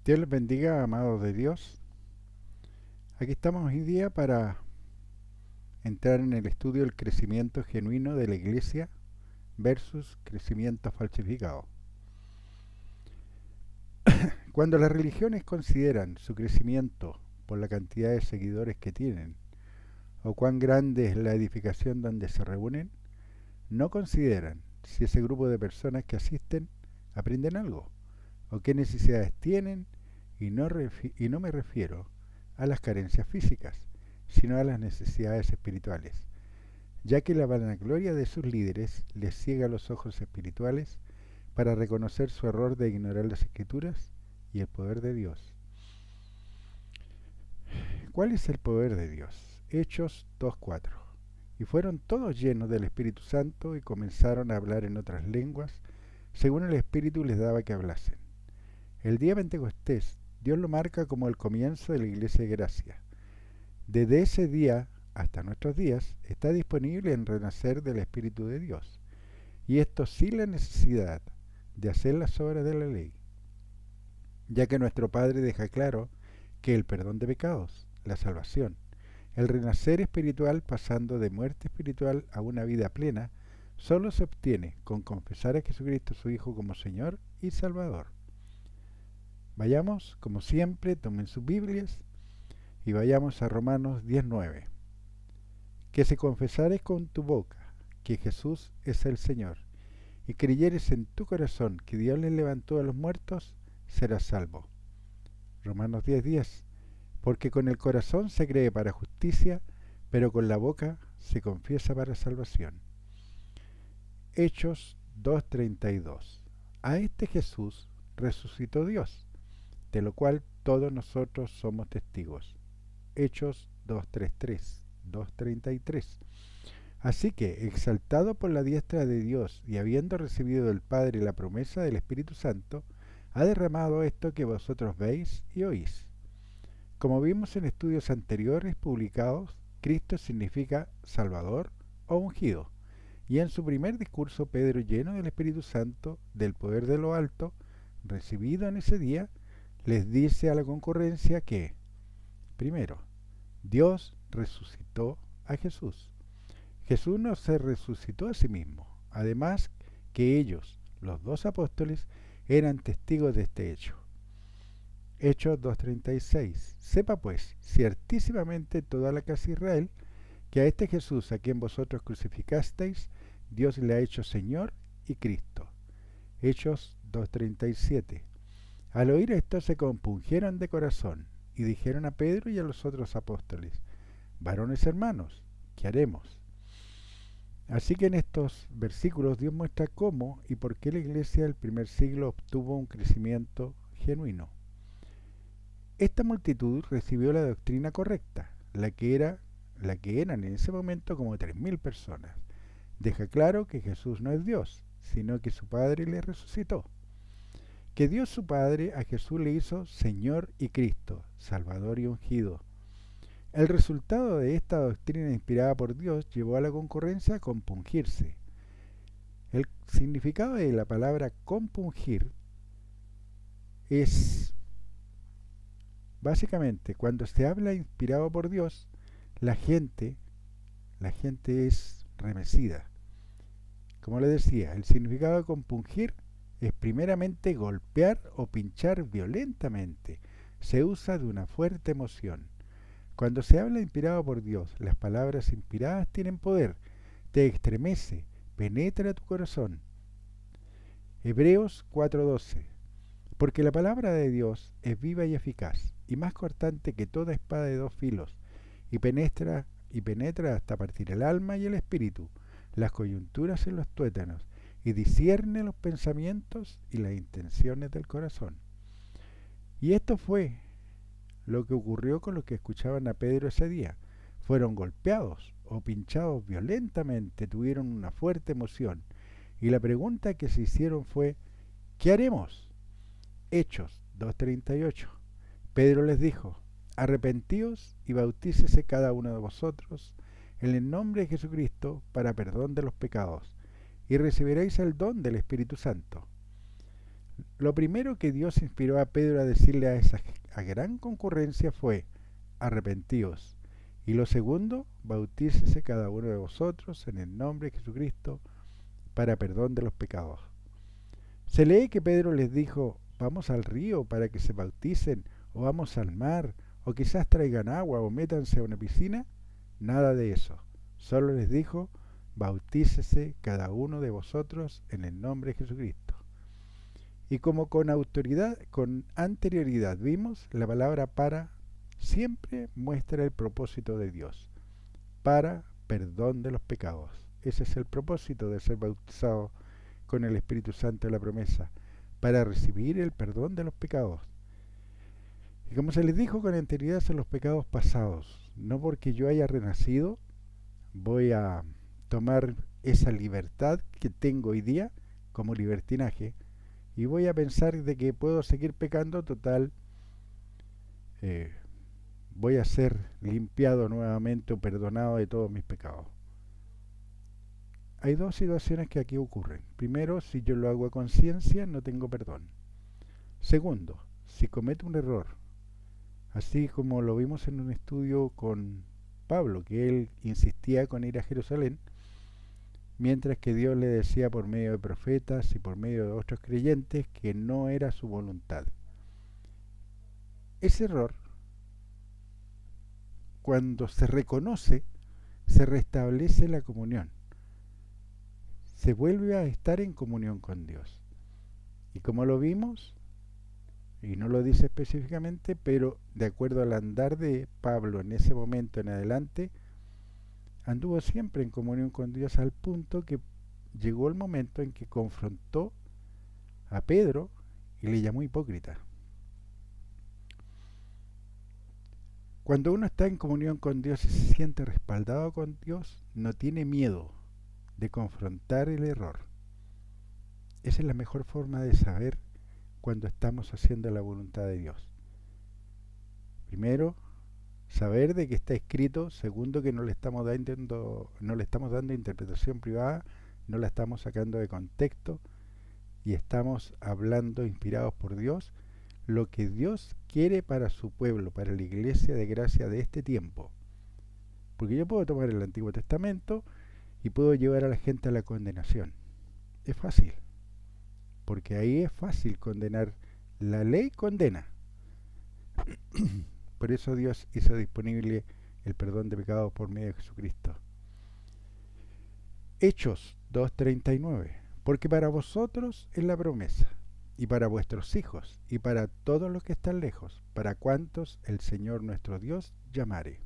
Dios les bendiga, amados de Dios. Aquí estamos hoy día para entrar en el estudio del crecimiento genuino de la iglesia versus crecimiento falsificado. Cuando las religiones consideran su crecimiento por la cantidad de seguidores que tienen o cuán grande es la edificación donde se reúnen, no consideran si ese grupo de personas que asisten aprenden algo o qué necesidades tienen y no me refiero a las carencias físicas, sino a las necesidades espirituales, ya que la vanagloria de sus líderes les ciega los ojos espirituales para reconocer su error de ignorar las escrituras y el poder de Dios. ¿Cuál es el poder de Dios? Hechos 2:4. Y fueron todos llenos del Espíritu Santo y comenzaron a hablar en otras lenguas, según el Espíritu les daba que hablasen. El día Pentecostés, Dios lo marca como el comienzo de la Iglesia de Gracia. Desde ese día hasta nuestros días está disponible el renacer del Espíritu de Dios, y esto sin la necesidad de hacer las obras de la ley, ya que nuestro Padre deja claro que el perdón de pecados, la salvación, el renacer espiritual pasando de muerte espiritual a una vida plena, solo se obtiene con confesar a Jesucristo su Hijo como Señor y Salvador. Vayamos, como siempre, tomen sus Biblias y vayamos a Romanos 19. Que si confesares con tu boca que Jesús es el Señor y creyeres en tu corazón que Dios le levantó a los muertos, serás salvo. Romanos 10:10. Porque con el corazón se cree para justicia, pero con la boca se confiesa para salvación. Hechos 2:32. A este Jesús resucitó Dios, de lo cual todos nosotros somos testigos. Hechos 2:33. Así que, exaltado por la diestra de Dios y habiendo recibido del Padre la promesa del Espíritu Santo, ha derramado esto que vosotros veis y oís. Como vimos en estudios anteriores publicados, Cristo significa Salvador o ungido, y en su primer discurso Pedro, lleno del Espíritu Santo, del poder de lo alto, recibido en ese día, les dice a la concurrencia que, primero, Dios resucitó a Jesús. Jesús no se resucitó a sí mismo, además que ellos, los dos apóstoles, eran testigos de este hecho. Hechos 2:36. Sepa pues, ciertísimamente toda la casa de Israel, que a este Jesús a quien vosotros crucificasteis, Dios le ha hecho Señor y Cristo. Hechos 2:37. Al oír esto se compungieron de corazón y dijeron a Pedro y a los otros apóstoles: varones hermanos, ¿qué haremos? Así que en estos versículos Dios muestra cómo y por qué la iglesia del primer siglo obtuvo un crecimiento genuino. Esta multitud recibió la doctrina correcta, la que eran en ese momento como 3.000 personas. Deja claro que Jesús no es Dios, sino que su Padre le resucitó. Que Dios su Padre a Jesús le hizo Señor y Cristo, Salvador y ungido. El resultado de esta doctrina inspirada por Dios llevó a la concurrencia a compungirse. El significado de la palabra compungir es básicamente cuando se habla inspirado por Dios, la gente es remecida. Como le decía, el significado de compungir es primeramente golpear o pinchar violentamente. Se usa de una fuerte emoción. Cuando se habla inspirado por Dios, las palabras inspiradas tienen poder, te estremece, penetra tu corazón. Hebreos 4:12. Porque la palabra de Dios es viva y eficaz, y más cortante que toda espada de dos filos, y penetra hasta partir el alma y el espíritu, las coyunturas y los tuétanos, y discierne los pensamientos y las intenciones del corazón. Y esto fue lo que ocurrió con los que escuchaban a Pedro ese día. Fueron golpeados o pinchados violentamente, tuvieron una fuerte emoción, y la pregunta que se hicieron fue: ¿qué haremos? Hechos 2:38. Pedro les dijo: arrepentíos y bautícese cada uno de vosotros en el nombre de Jesucristo para perdón de los pecados, y recibiréis el don del Espíritu Santo. Lo primero que Dios inspiró a Pedro a decirle a esa gran concurrencia fue: arrepentíos. Y lo segundo, bautícese cada uno de vosotros en el nombre de Jesucristo para perdón de los pecados. Se lee que Pedro les dijo: vamos al río para que se bauticen, o vamos al mar, o quizás traigan agua, o métanse a una piscina. Nada de eso. Solo les dijo: bautícese cada uno de vosotros en el nombre de Jesucristo. Y como con autoridad, con anterioridad vimos, la palabra para siempre muestra el propósito de Dios, para perdón de los pecados. Ese es el propósito de ser bautizado con el Espíritu Santo de la promesa, para recibir el perdón de los pecados. Y como se les dijo con anterioridad, son los pecados pasados. No porque yo haya renacido voy a tomar esa libertad que tengo hoy día como libertinaje y voy a pensar de que puedo seguir pecando. Total, eh, voy a ser limpiado nuevamente o perdonado de todos mis pecados. Hay dos situaciones que aquí ocurren. Primero, si yo lo hago a conciencia, no tengo perdón. Segundo, si cometo un error, así como lo vimos en un estudio con Pablo, que él insistía con ir a Jerusalén, mientras que Dios le decía por medio de profetas y por medio de otros creyentes que no era su voluntad. Ese error, cuando se reconoce, se restablece la comunión. Se vuelve a estar en comunión con Dios. Y como lo vimos, y no lo dice específicamente, pero de acuerdo al andar de Pablo en ese momento en adelante, anduvo siempre en comunión con Dios al punto que llegó el momento en que confrontó a Pedro y le llamó hipócrita. Cuando uno está en comunión con Dios y se siente respaldado con Dios, no tiene miedo de confrontar el error. Esa es la mejor forma de saber cuando estamos haciendo la voluntad de Dios. Primero, saber de que está escrito. Segundo, que no le estamos dando interpretación privada, no la estamos sacando de contexto y estamos hablando inspirados por Dios lo que Dios quiere para su pueblo, para la iglesia de gracia de este tiempo. Porque yo puedo tomar el Antiguo Testamento y puedo llevar a la gente a la condenación. Es fácil, porque ahí es fácil condenar. La ley condena. Por eso Dios hizo disponible el perdón de pecados por medio de Jesucristo. Hechos 2:39. Porque para vosotros es la promesa, y para vuestros hijos, y para todos los que están lejos, para cuantos el Señor nuestro Dios llamare.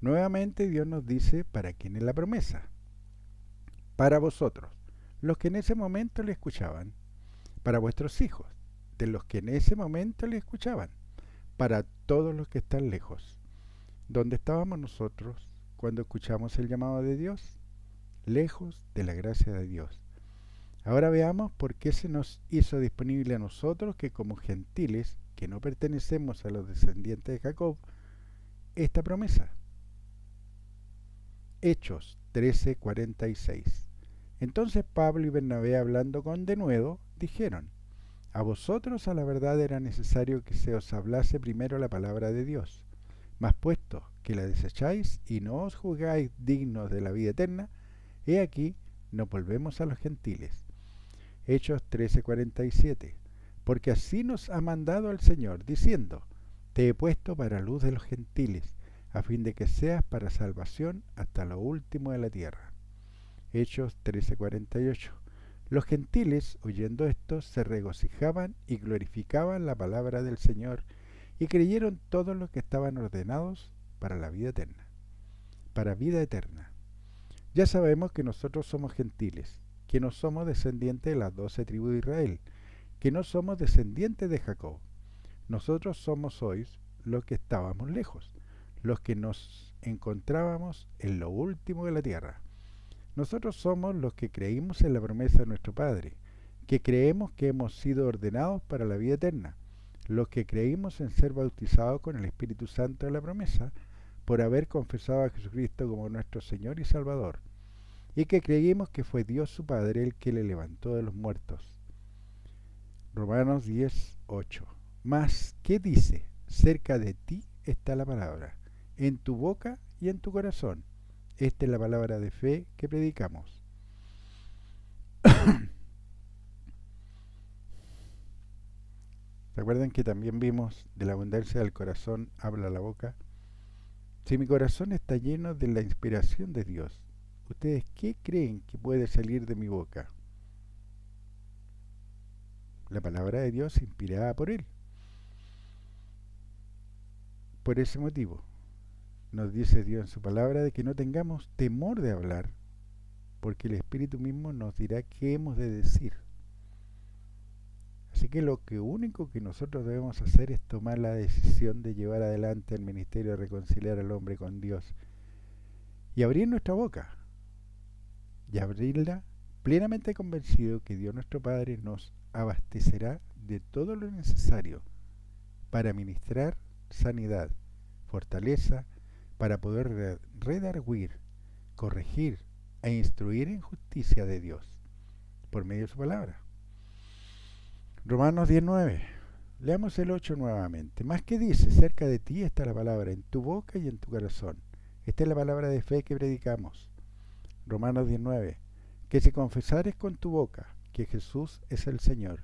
Nuevamente Dios nos dice para quién es la promesa. Para vosotros, los que en ese momento le escuchaban. Para vuestros hijos, de los que en ese momento le escuchaban. Para todos los que están lejos. ¿Dónde estábamos nosotros cuando escuchamos el llamado de Dios? Lejos de la gracia de Dios. Ahora veamos por qué se nos hizo disponible a nosotros, que como gentiles, que no pertenecemos a los descendientes de Jacob, esta promesa. Hechos 13:46. Entonces Pablo y Bernabé, hablando con denuedo, dijeron: a vosotros a la verdad era necesario que se os hablase primero la palabra de Dios, mas puesto que la desecháis y no os juzgáis dignos de la vida eterna, he aquí nos volvemos a los gentiles. Hechos 13:47. Porque así nos ha mandado el Señor, diciendo: te he puesto para luz de los gentiles, a fin de que seas para salvación hasta lo último de la tierra. Hechos 13:48. Los gentiles, oyendo esto, se regocijaban y glorificaban la palabra del Señor, y creyeron todos los que estaban ordenados para la vida eterna. Para vida eterna. Ya sabemos que nosotros somos gentiles, que no somos descendientes de las 12 tribus de Israel, que no somos descendientes de Jacob. Nosotros somos hoy los que estábamos lejos, los que nos encontrábamos en lo último de la tierra. Nosotros somos los que creímos en la promesa de nuestro Padre, que creemos que hemos sido ordenados para la vida eterna, los que creímos en ser bautizados con el Espíritu Santo de la promesa, por haber confesado a Jesucristo como nuestro Señor y Salvador, y que creímos que fue Dios su Padre el que le levantó de los muertos. Romanos 10:8. Mas, ¿qué dice? Cerca de ti está la palabra, en tu boca y en tu corazón. Esta es la palabra de fe que predicamos. ¿Recuerdan que también vimos de la abundancia del corazón habla la boca? Si mi corazón está lleno de la inspiración de Dios, ¿ustedes qué creen que puede salir de mi boca? La palabra de Dios inspirada por Él. Por ese motivo, nos dice Dios en su palabra de que no tengamos temor de hablar, porque el Espíritu mismo nos dirá qué hemos de decir. Así que lo único que nosotros debemos hacer es tomar la decisión de llevar adelante el ministerio de reconciliar al hombre con Dios y abrir nuestra boca y abrirla plenamente convencido que Dios nuestro Padre nos abastecerá de todo lo necesario para ministrar sanidad, fortaleza, para poder redarguir, corregir e instruir en justicia de Dios por medio de su palabra. Romanos 19. Leamos el 8 nuevamente. Más que dice, cerca de ti está la palabra, en tu boca y en tu corazón. Esta es la palabra de fe que predicamos. Romanos 19. Que si confesares con tu boca que Jesús es el Señor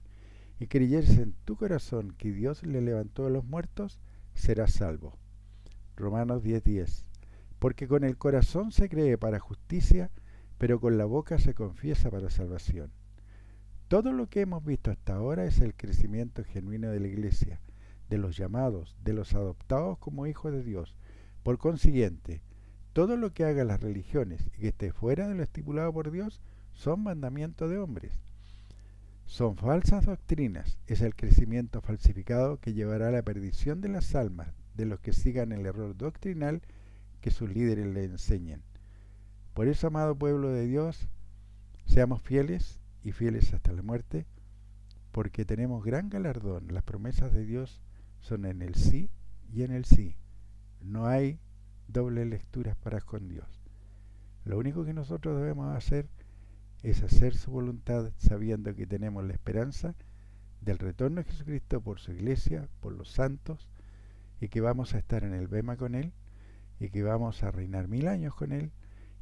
y creyeres en tu corazón que Dios le levantó de los muertos, serás salvo. Romanos 10:10. Porque con el corazón se cree para justicia, pero con la boca se confiesa para salvación. Todo lo que hemos visto hasta ahora es el crecimiento genuino de la Iglesia, de los llamados, de los adoptados como hijos de Dios. Por consiguiente, todo lo que hagan las religiones y que esté fuera de lo estipulado por Dios son mandamientos de hombres. Son falsas doctrinas, es el crecimiento falsificado que llevará a la perdición de las almas de los que sigan el error doctrinal que sus líderes le enseñen. Por eso, amado pueblo de Dios, seamos fieles y fieles hasta la muerte, porque tenemos gran galardón. Las promesas de Dios son en el sí y en el sí. No hay dobles lecturas para con Dios. Lo único que nosotros debemos hacer es hacer su voluntad sabiendo que tenemos la esperanza del retorno de Jesucristo por su iglesia, por los santos, y que vamos a estar en el bema con Él, y que vamos a reinar 1000 años con Él,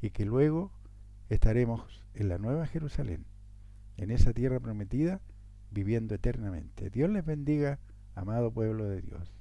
y que luego estaremos en la Nueva Jerusalén, en esa tierra prometida, viviendo eternamente. Dios les bendiga, amado pueblo de Dios.